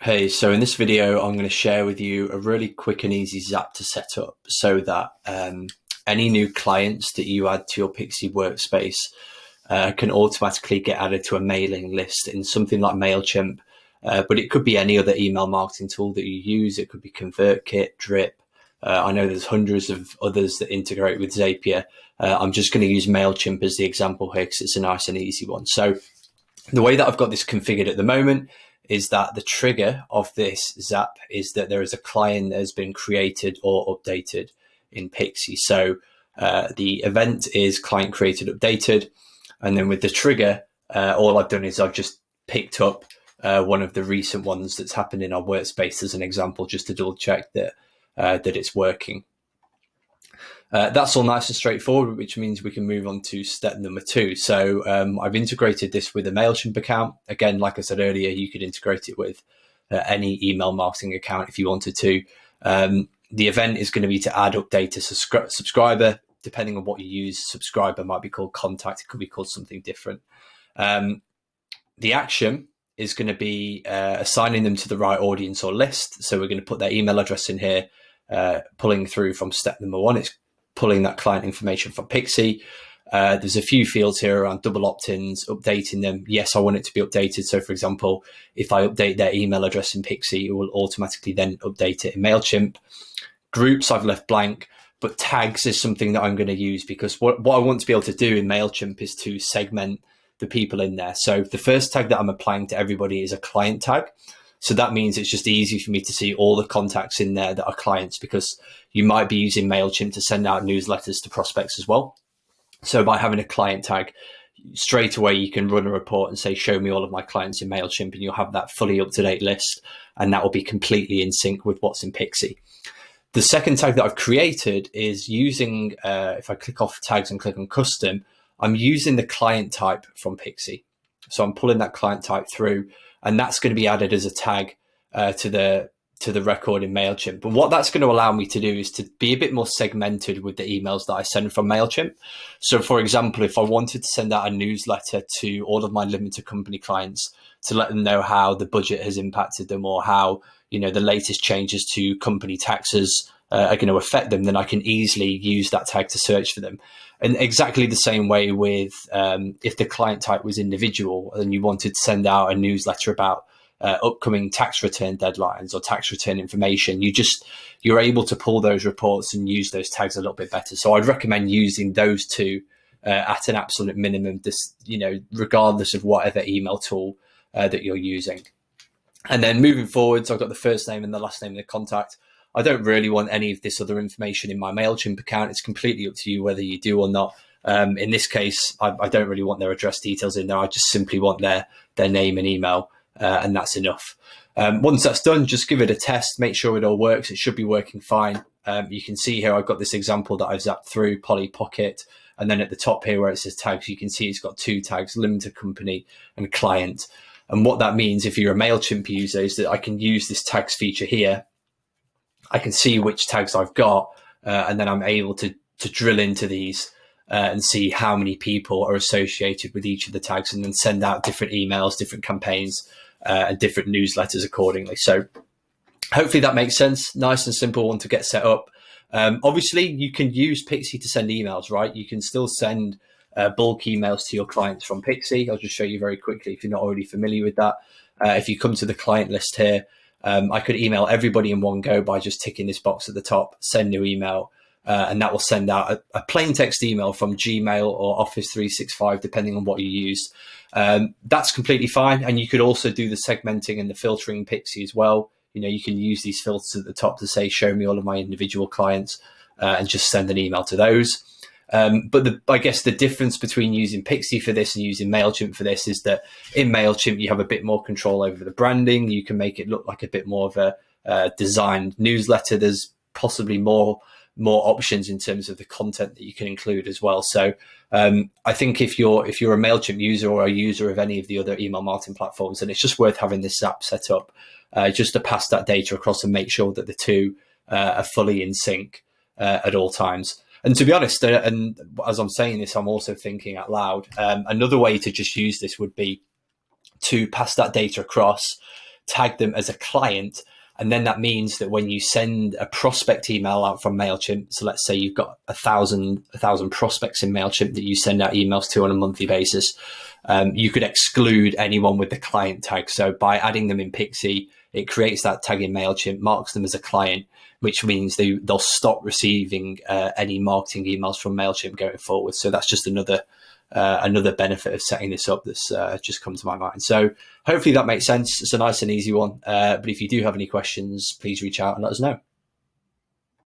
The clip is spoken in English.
Hey, so in this video, I'm going to share with you a really quick and easy Zap to set up so that any new clients that you add to your Pixie workspace can automatically get added to a mailing list in something like Mailchimp. But it could be any other email marketing tool that you use. It could be ConvertKit, Drip. I know there's hundreds of others that integrate with Zapier. I'm just going to use Mailchimp as the example here because it's a nice and easy one. So the way that I've got this configured at the moment is that the trigger of this Zap is that there is a client that has been created or updated in Pixie. So the event is client created updated. And then with the trigger, all I've done is I've just picked up one of the recent ones that's happened in our workspace as an example, just to double check that that it's working. That's all nice and straightforward, which means we can move on to step number 2. So I've integrated this with a Mailchimp account. Again, like I said earlier, you could integrate it with any email marketing account if you wanted to. The event is going to be to add update a subscriber. Depending on what you use, subscriber might be called contact. It could be called something different. The action is going to be assigning them to the right audience or list. So we're going to put their email address in here, pulling through from step number 1. It's pulling that client information from Pixie. There's a few fields here around double opt-ins, updating them. Yes, I want it to be updated. So for example, if I update their email address in Pixie, it will automatically then update it in Mailchimp. Groups I've left blank, but tags is something that I'm going to use because what I want to be able to do in Mailchimp is to segment the people in there. So the first tag that I'm applying to everybody is a client tag. So that means it's just easy for me to see all the contacts in there that are clients, because you might be using Mailchimp to send out newsletters to prospects as well. So by having a client tag, straight away you can run a report and say, show me all of my clients in Mailchimp, and you'll have that fully up-to-date list, and that will be completely in sync with what's in Pixie. The second tag that I've created is using, if I click off tags and click on custom, I'm using the client type from Pixie. So I'm pulling that client type through, and that's going to be added as a tag to the record in Mailchimp. But what that's going to allow me to do is to be a bit more segmented with the emails that I send from Mailchimp. So for example, if I wanted to send out a newsletter to all of my limited company clients to let them know how the budget has impacted them, or how, you know, the latest changes to company taxes are going to affect them, then I can easily use that tag to search for them. And exactly the same way with if the client type was individual and you wanted to send out a newsletter about upcoming tax return deadlines or tax return information, you're able to pull those reports and use those tags a little bit better. So I'd recommend using those two at an absolute minimum, regardless of whatever email tool that you're using. And then moving forward, so I've got the first name and the last name of the contact. I don't really want any of this other information in my Mailchimp account. It's completely up to you whether you do or not. In this case, I don't really want their address details in there. I just simply want their name and email, and that's enough. Once that's done, just give it a test, make sure it all works. It should be working fine. You can see here I've got this example that I've zapped through, Polly Pocket, and then at the top here where it says tags, you can see it's got 2 tags, limited company and client. And what that means, if you're a Mailchimp user, is that I can use this tags feature here. I can see which tags I've got, and then I'm able to drill into these and see how many people are associated with each of the tags, and then send out different emails, different campaigns, and different newsletters accordingly. So hopefully that makes sense. Nice and simple one to get set up. Obviously, you can use Pixie to send emails, right? You can still send bulk emails to your clients from Pixie. I'll just show you very quickly if you're not already familiar with that. If you come to the client list here, I could email everybody in one go by just ticking this box at the top, send new email, and that will send out a plain text email from Gmail or Office 365, depending on what you use. That's completely fine. And you could also do the segmenting and the filtering in Pixie as well. You know, you can use these filters at the top to say, show me all of my individual clients, and just send an email to those. But I guess the difference between using Pixie for this and using Mailchimp for this is that in Mailchimp, you have a bit more control over the branding. You can make it look like a bit more of a designed newsletter. There's possibly more options in terms of the content that you can include as well. So I think if you're a Mailchimp user or a user of any of the other email marketing platforms, then it's just worth having this Zap set up just to pass that data across and make sure that the two are fully in sync at all times. And to be honest, and as I'm saying this, I'm also thinking out loud. Another way to just use this would be to pass that data across, tag them as a client. And then that means that when you send a prospect email out from Mailchimp, so let's say you've got 1,000 prospects in Mailchimp that you send out emails to on a monthly basis, you could exclude anyone with the client tag. So by adding them in Pixie, it creates that tag in Mailchimp, marks them as a client, which means they'll stop receiving any marketing emails from Mailchimp going forward. So that's just another benefit of setting this up that's just come to my mind. So hopefully that makes sense. It's a nice and easy one. But if you do have any questions, please reach out and let us know.